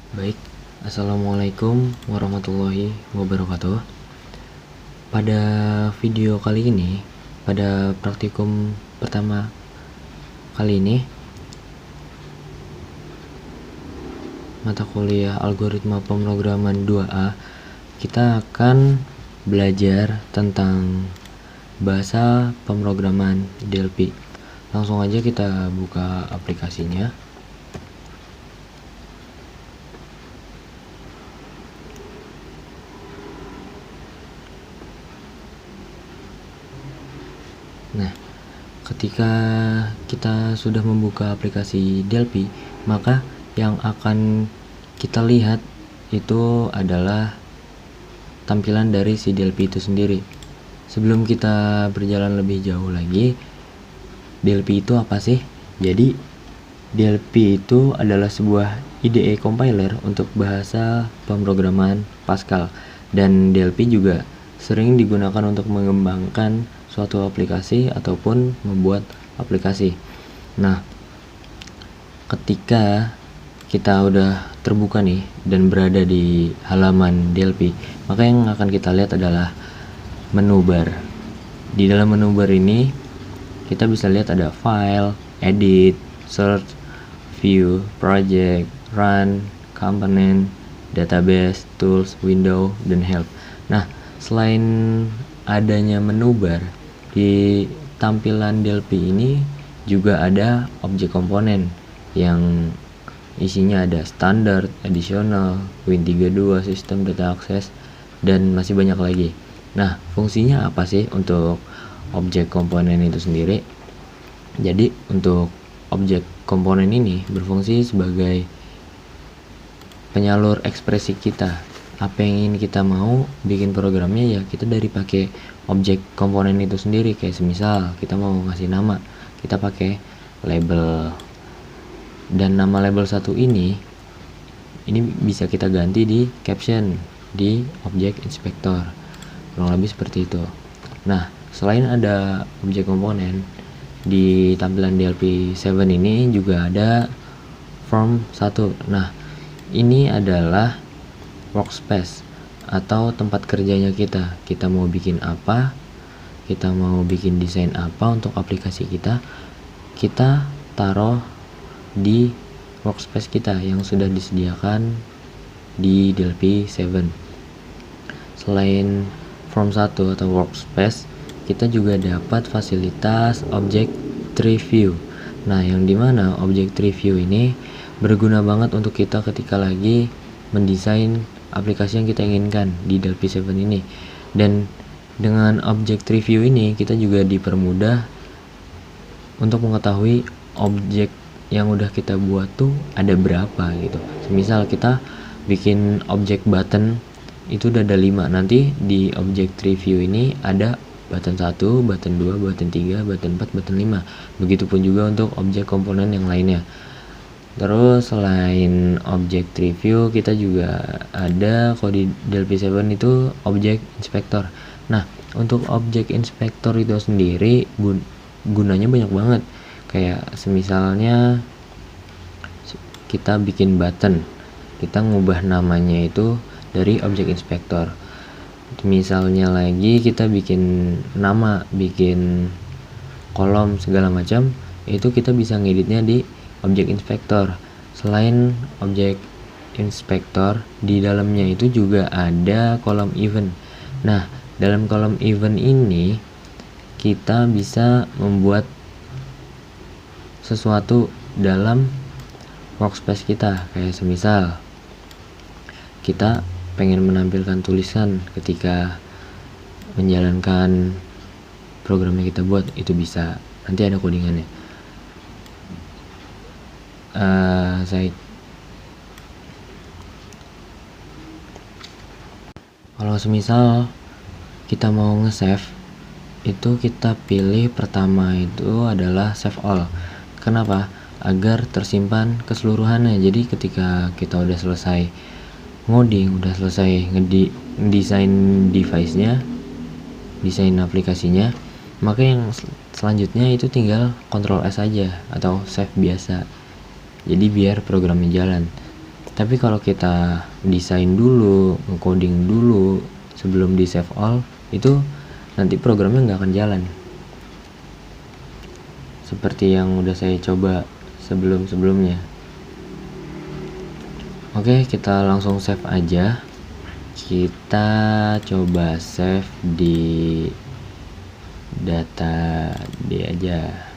Baik, Assalamualaikum warahmatullahi wabarakatuh. Pada video kali ini, pada praktikum pertama kali ini, mata kuliah algoritma pemrograman 2A, kita akan belajar tentang bahasa pemrograman DLP. Langsung aja kita buka aplikasinya. Nah, ketika kita sudah membuka aplikasi DLP, maka yang akan kita lihat itu adalah tampilan dari si DLP itu sendiri. Sebelum kita berjalan lebih jauh lagi, DLP itu apa sih? Jadi, DLP itu adalah sebuah IDE compiler untuk bahasa pemrograman Pascal, dan DLP juga sering digunakan untuk mengembangkan suatu aplikasi ataupun membuat aplikasi. Nah, ketika kita udah terbuka nih dan berada di halaman DLP, maka yang akan kita lihat adalah menu bar. Di dalam menu bar ini kita bisa lihat ada file, edit, search, view, project, run, component, database, tools, window, dan help. Nah, selain adanya menu bar, di tampilan DLP ini juga ada objek komponen yang isinya ada standard, additional, Win32, sistem data access, dan masih banyak lagi. Nah, fungsinya apa sih untuk objek komponen itu sendiri? Jadi, untuk objek komponen ini berfungsi sebagai penyalur ekspresi kita. Apa yang ingin kita mau bikin programnya, ya kita dari pakai objek komponen itu sendiri. Kayak semisal kita mau ngasih nama, kita pakai label, dan nama label satu ini bisa kita ganti di caption di objek inspektor, kurang lebih seperti itu. Nah, selain ada objek komponen, di tampilan DLP 7 ini juga ada form 1. Nah, ini adalah workspace atau tempat kerjanya kita. Kita mau bikin apa, kita mau bikin desain apa untuk aplikasi kita, kita taruh di workspace kita yang sudah disediakan di DLP 7. Selain form 1 atau workspace, kita juga dapat fasilitas object tree view. Nah, yang dimana object tree view ini berguna banget untuk kita ketika lagi mendesain aplikasi yang kita inginkan di DLP 7 ini. Dan dengan object tree view ini kita juga dipermudah untuk mengetahui objek yang udah kita buat tuh ada berapa gitu. Semisal kita bikin objek button itu udah ada 5, nanti di object tree view ini ada button 1, button 2, button 3, button 4, button 5. Begitupun juga untuk objek komponen yang lainnya. Terus selain object tree view, kita juga ada kalau di DLP 7 itu object inspector. Nah, untuk object inspector itu sendiri gunanya banyak banget. Kayak semisalnya kita bikin button, kita ngubah namanya itu dari object inspector. Misalnya lagi kita bikin nama, bikin kolom segala macam, itu kita bisa ngeditnya di object inspector. Selain object inspector, di dalamnya itu juga ada kolom event. Nah, dalam kolom event ini kita bisa membuat sesuatu dalam workspace kita. Kayak semisal kita pengen menampilkan tulisan ketika menjalankan program yang kita buat, itu bisa. Nanti ada codingannya. Kalau semisal kita mau nge-save, itu kita pilih pertama itu adalah save all. Kenapa? Agar tersimpan keseluruhannya. Jadi ketika kita udah selesai ngoding, udah selesai ngedesain device-nya, desain aplikasinya, maka yang selanjutnya itu tinggal Ctrl S aja atau save biasa. Jadi biar programnya jalan. Tapi kalau kita desain dulu, nge-coding dulu sebelum di save all, itu nanti programnya nggak akan jalan. Seperti yang udah saya coba sebelum-sebelumnya. Oke, kita langsung save aja. Kita coba save di data D aja.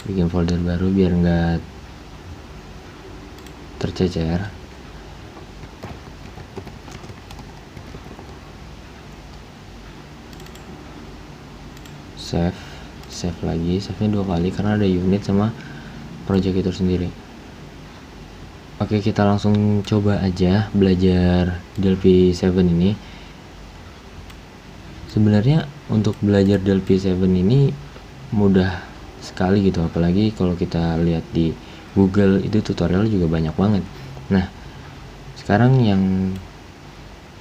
Bikin folder baru biar nggak tercecer. Save lagi, save-nya 2 kali karena ada unit sama project itu sendiri. Oke, kita langsung coba aja belajar Delphi 7 ini. Sebenarnya untuk belajar Delphi 7 ini mudah sekali gitu, apalagi kalau kita lihat di Google itu tutorial juga banyak banget. Nah, sekarang yang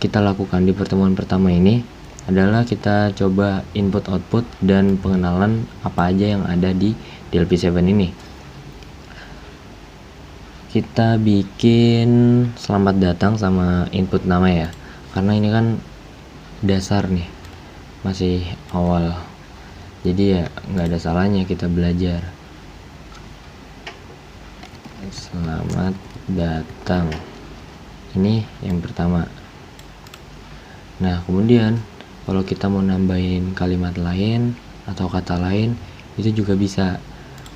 kita lakukan di pertemuan pertama ini adalah kita coba input output dan pengenalan apa aja yang ada di Delphi 7 ini. Kita bikin selamat datang sama input nama ya, karena ini kan dasar nih, masih awal, jadi ya nggak ada salahnya kita belajar. Selamat datang, ini yang pertama. Nah, kemudian kalau kita mau nambahin kalimat lain atau kata lain, itu juga bisa.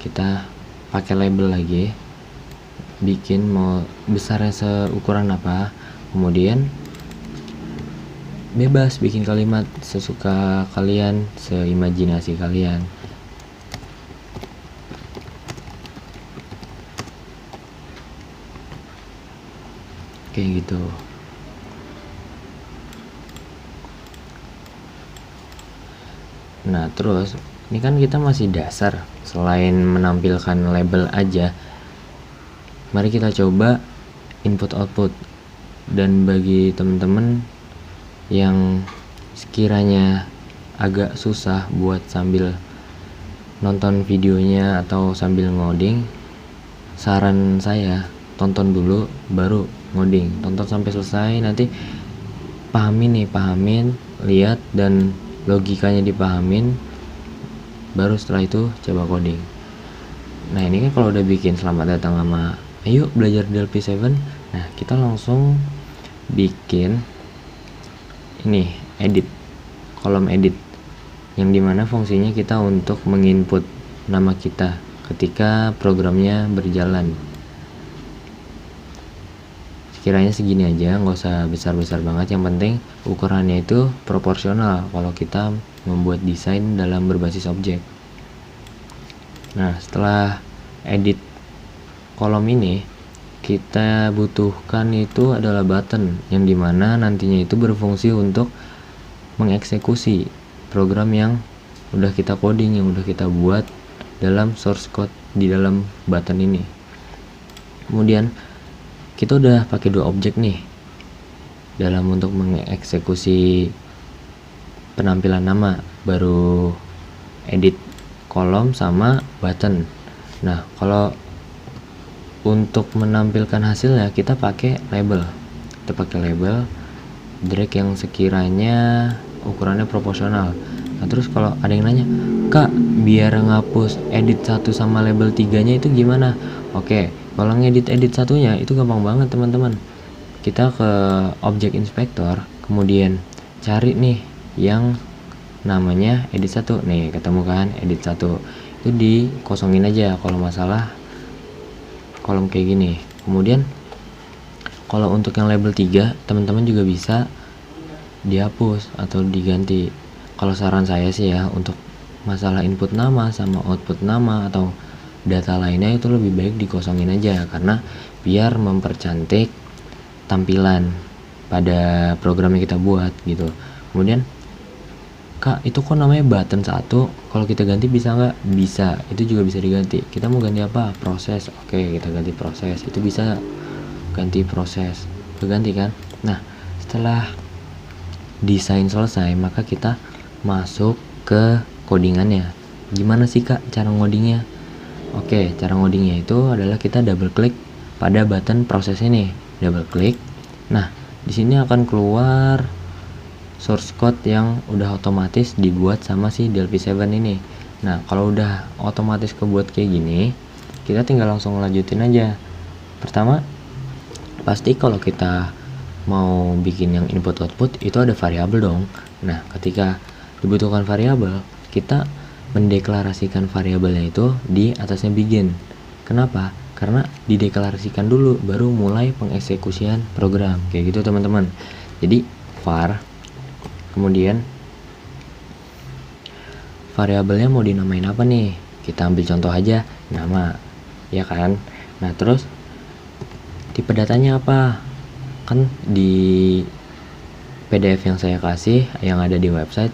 Kita pakai label lagi, bikin mau besarnya seukuran apa, kemudian bebas bikin kalimat sesuka kalian, seimajinasi kalian. Kayak gitu. Nah, terus ini kan kita masih dasar, selain menampilkan label aja, mari kita coba input output. Dan bagi teman-teman yang sekiranya agak susah buat sambil nonton videonya atau sambil ngoding, saran saya tonton dulu baru ngoding. Tonton sampai selesai, nanti pahamin, lihat dan logikanya dipahamin, baru setelah itu coba coding. Nah, ini kan kalau udah bikin selamat datang sama ayo belajar Delphi 7, nah kita langsung bikin ini edit, kolom edit, yang dimana fungsinya kita untuk menginput nama kita ketika programnya berjalan. Sekiranya segini aja, nggak usah besar-besar banget, yang penting ukurannya itu proporsional kalau kita membuat desain dalam berbasis objek. Nah, setelah edit kolom ini, kita butuhkan itu adalah button, yang dimana nantinya itu berfungsi untuk mengeksekusi program yang udah kita coding, yang udah kita buat dalam source code di dalam button ini. Kemudian kita udah pakai 2 objek nih dalam untuk mengeksekusi penampilan nama, baru edit kolom sama button. Nah, kalau untuk menampilkan hasilnya kita pakai label. Kita pakai label, drag yang sekiranya ukurannya proporsional. Nah, terus kalau ada yang nanya, "Kak, biar ngapus edit 1 sama label 3-nya itu gimana?" Oke, kalau ngedit edit satunya itu gampang banget, teman-teman. Kita ke object inspector, kemudian cari nih yang namanya edit 1. Nih, ketemu kan edit 1. Itu dikosongin aja kalau masalah kolom kayak gini. Kemudian kalau untuk yang label 3, teman-teman juga bisa dihapus atau diganti. Kalau saran saya sih ya, untuk masalah input nama sama output nama atau data lainnya itu lebih baik dikosongin aja, karena biar mempercantik tampilan pada program yang kita buat gitu. Kemudian, "Kak, itu kok namanya button 1, kalau kita ganti bisa nggak?" Bisa, itu juga bisa diganti. Kita mau ganti apa? Proses. Oke, kita ganti proses. Itu bisa ganti proses, keganti kan. Nah, setelah desain selesai, maka kita masuk ke codingannya. Gimana sih, Kak, cara ngodingnya? Oke, cara ngodingnya itu adalah kita double klik pada button proses ini, double klik. Nah, di sini akan keluar source code yang udah otomatis dibuat sama si DLP7 ini. Nah, kalau udah otomatis kebuat kayak gini, kita tinggal langsung lanjutin aja. Pertama, pasti kalau kita mau bikin yang input output itu ada variabel dong. Nah, ketika dibutuhkan variabel, kita mendeklarasikan variabelnya itu di atasnya begin. Kenapa? Karena dideklarasikan dulu baru mulai pengeksekusian program. Kayak gitu teman-teman. Jadi var, kemudian variabelnya mau dinamain apa nih? Kita ambil contoh aja, nama, ya kan? Nah, terus tipe datanya apa? Kan di PDF yang saya kasih yang ada di website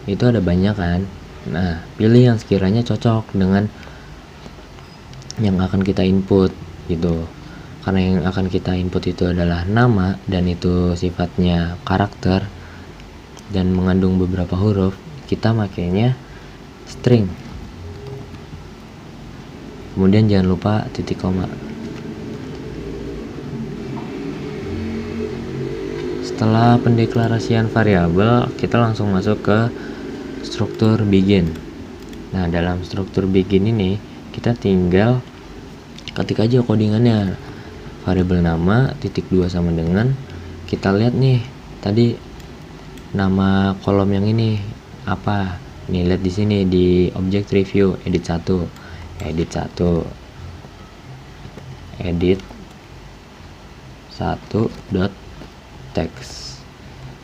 itu ada banyak kan. Nah, pilih yang sekiranya cocok dengan yang akan kita input gitu. Karena yang akan kita input itu adalah nama dan itu sifatnya karakter dan mengandung beberapa huruf, kita makainya string. Kemudian jangan lupa titik koma. Setelah pendeklarasian variabel, kita langsung masuk ke struktur begin. Nah, dalam struktur begin ini kita tinggal ketik aja codingannya. Variabel nama titik 2 sama dengan, kita lihat nih tadi nama kolom yang ini apa. Nih, lihat di sini di object review edit 1 dot text.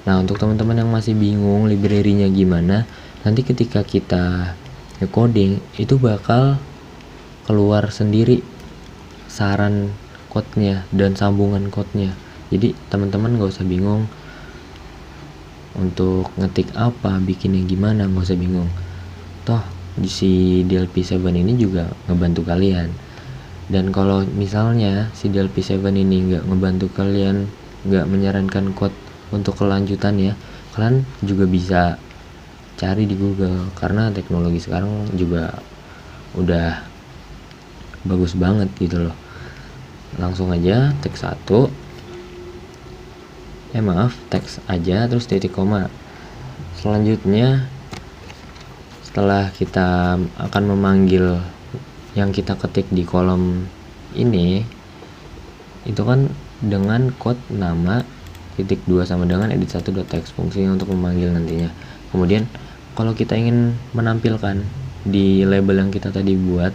Nah, untuk teman-teman yang masih bingung library-nya gimana, nanti ketika kita nge-coding itu bakal keluar sendiri saran code-nya dan sambungan code-nya. Jadi teman-teman gak usah bingung untuk ngetik apa, bikinnya gimana, gak usah bingung. Toh di si DLP7 ini juga ngebantu kalian. Dan kalau misalnya si DLP7 ini nggak ngebantu kalian, nggak menyarankan code untuk kelanjutan ya, kalian juga bisa cari di Google karena teknologi sekarang juga udah bagus banget gitu loh. Langsung aja teks 1, teks aja terus titik koma. Selanjutnya setelah kita akan memanggil yang kita ketik di kolom ini, itu kan dengan code nama titik 2 sama dengan edit 1.text, fungsinya untuk memanggil nantinya. Kemudian kalau kita ingin menampilkan di label yang kita tadi buat,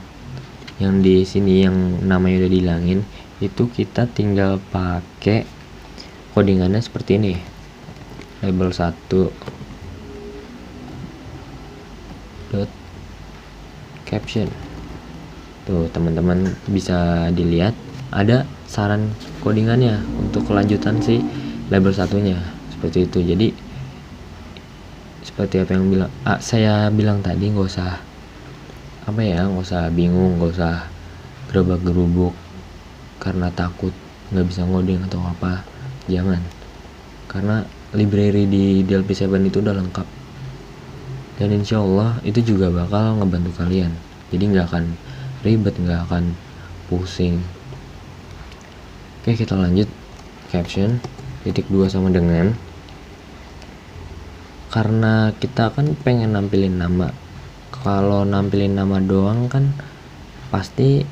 yang di sini yang namanya udah dihilangin, itu kita tinggal pakai codingannya seperti ini. Label 1 dot caption. Tuh teman-teman bisa dilihat ada saran codingannya untuk kelanjutan si label satunya seperti itu. Jadi seperti apa yang saya bilang tadi, nggak usah nggak usah bingung, nggak usah gerobak-gerubuk karena takut nggak bisa ngoding atau apa. Jangan, karena library di DLP7 itu udah lengkap dan insya Allah itu juga bakal ngebantu kalian. Jadi nggak akan ribet, nggak akan pusing. Oke, kita lanjut. Caption titik 2 sama dengan, karena kita kan pengen nampilin nama. Kalau nampilin nama doang kan pasti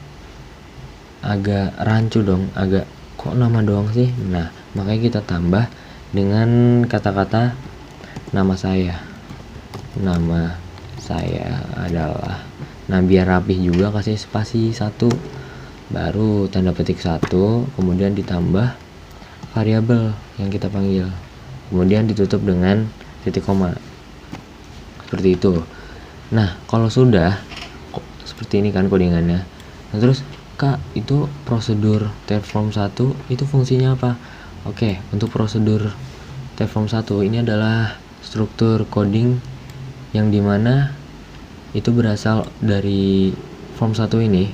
agak rancu dong, agak kok nama doang sih. Nah, makanya kita tambah dengan kata-kata nama saya adalah. Nah, biar rapih juga kasih spasi 1, baru tanda petik 1, kemudian ditambah variabel yang kita panggil, kemudian ditutup dengan titik koma seperti itu. Nah, kalau sudah seperti ini kan codingannya. Nah, terus Kak, itu prosedur Terraform 1 itu fungsinya apa? Oke, untuk prosedur Terraform 1 ini adalah struktur coding yang dimana itu berasal dari form 1 ini,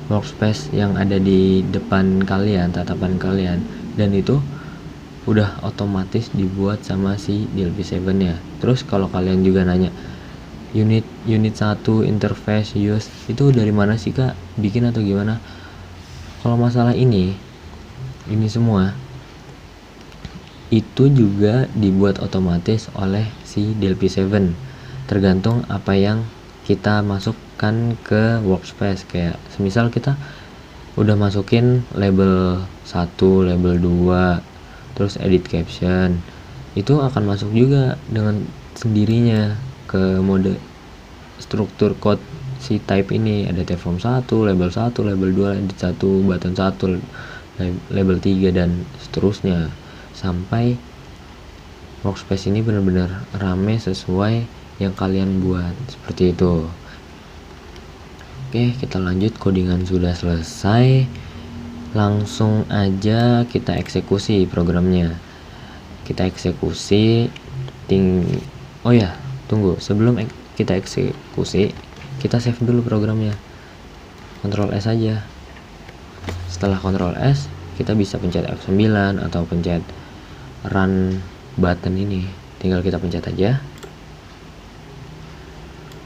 workspace yang ada di depan kalian, tatapan kalian, dan itu udah otomatis dibuat sama si DLP7 nya. Terus kalau kalian juga nanya, unit 1 interface use itu dari mana sih kak bikin atau gimana? Kalau masalah ini semua itu juga dibuat otomatis oleh si Delphi 7, tergantung apa yang kita masukkan ke workspace. Kayak semisal kita udah masukin label 1, label 2, terus edit caption, itu akan masuk juga dengan sendirinya ke mode struktur code si type ini. Ada typeform 1, label 1, label 2, edit 1, button 1, label 3 dan seterusnya sampai workspace ini benar-benar rame sesuai yang kalian buat, seperti itu. Oke, kita lanjut. Codingan sudah selesai, langsung aja kita eksekusi programnya. Kita eksekusi oh ya, tunggu, sebelum kita eksekusi kita save dulu programnya. Ctrl S aja. Setelah Ctrl S kita bisa pencet F9 atau pencet run button ini, tinggal kita pencet aja.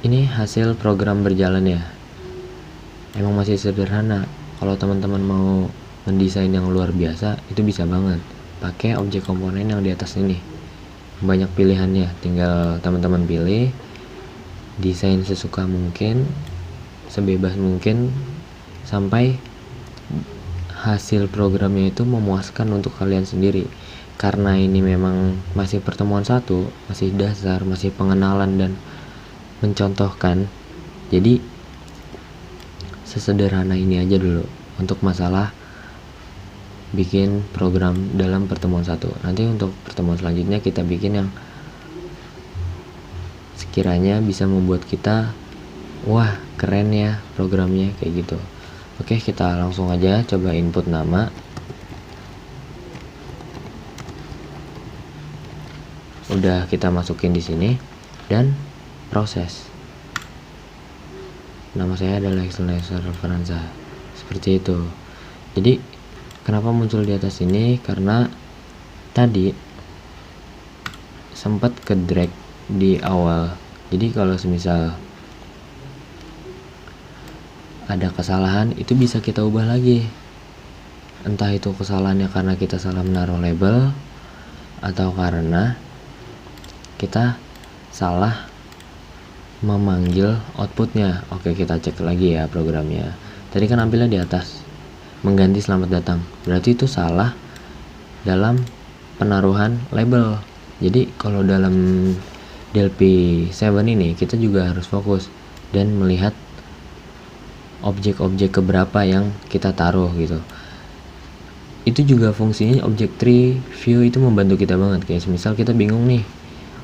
Ini hasil program berjalan ya. Emang masih sederhana. Kalau teman-teman mau mendesain yang luar biasa itu bisa banget pakai objek komponen yang di atas ini. Banyak pilihannya, tinggal teman-teman pilih, desain sesuka mungkin, sebebas mungkin, sampai hasil programnya itu memuaskan untuk kalian sendiri. Karena ini memang masih pertemuan 1, masih dasar, masih pengenalan dan mencontohkan, jadi sesederhana ini aja dulu untuk masalah bikin program dalam pertemuan 1. Nanti untuk pertemuan selanjutnya kita bikin yang sekiranya bisa membuat kita wah keren ya programnya, kayak gitu. Oke, kita langsung aja coba input nama. Udah kita masukin di sini dan proses. Nama saya adalah Excellencer Referenza, seperti itu. Jadi kenapa muncul di atas ini? Karena tadi sempat ke drag di awal. Jadi kalau semisal ada kesalahan itu bisa kita ubah lagi. Entah itu kesalahannya karena kita salah menaruh label atau karena kita salah memanggil outputnya. Oke, kita cek lagi ya programnya. Tadi kan nampilnya di atas mengganti selamat datang, berarti itu salah dalam penaruhan label. Jadi kalau dalam Delphi 7 ini kita juga harus fokus dan melihat objek-objek keberapa yang kita taruh gitu. Itu juga fungsinya object tree view itu membantu kita banget. Kayak misal kita bingung nih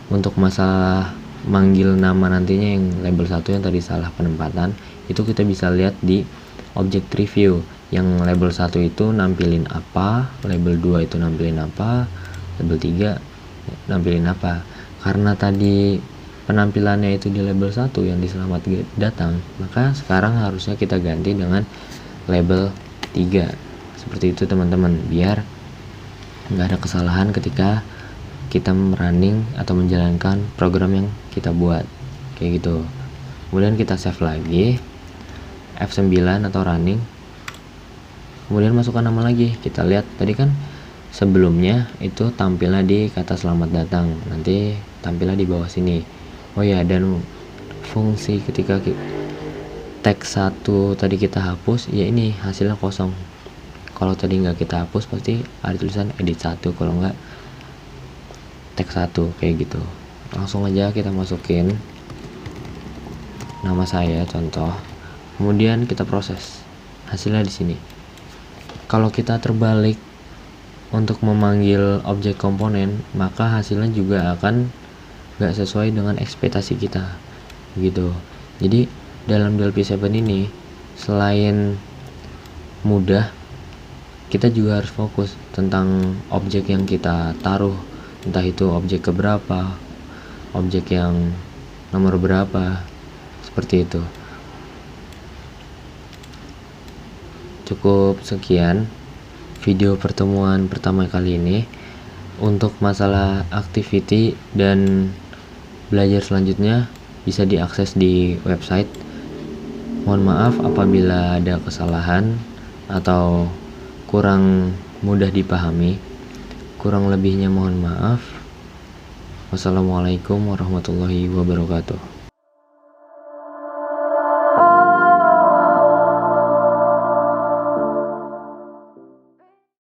untuk masalah manggil nama nantinya yang label 1 yang tadi salah penempatan, itu kita bisa lihat di object tree view. Yang label 1 itu nampilin apa, label 2 itu nampilin apa, label 3 nampilin apa. Karena tadi penampilannya itu di label 1 yang di selamat datang, maka sekarang harusnya kita ganti dengan label 3. Seperti itu teman-teman, biar nggak ada kesalahan ketika kita running atau menjalankan program yang kita buat, kayak gitu. Kemudian kita save lagi, F9 atau running, kemudian masukkan nama lagi. Kita lihat tadi kan sebelumnya itu tampilnya di kata selamat datang, nanti tampilnya di bawah sini. Oh ya, dan fungsi ketika tag 1 tadi kita hapus, ya ini hasilnya kosong. Kalau tadi nggak kita hapus pasti ada tulisan edit 1, kalau nggak tag 1, kayak gitu. Langsung aja kita masukin nama saya contoh, kemudian kita proses hasilnya di sini. Kalau kita terbalik untuk memanggil objek komponen, maka hasilnya juga akan nggak sesuai dengan ekspektasi kita gitu. Jadi dalam Delphi 7 ini selain mudah, kita juga harus fokus tentang objek yang kita taruh, entah itu objek keberapa, objek yang nomor berapa, seperti itu. Cukup sekian video pertemuan pertama kali ini. Untuk masalah activity dan belajar selanjutnya bisa diakses di website. Mohon maaf apabila ada kesalahan atau kurang mudah dipahami. Kurang lebihnya mohon maaf. Wassalamualaikum warahmatullahi wabarakatuh.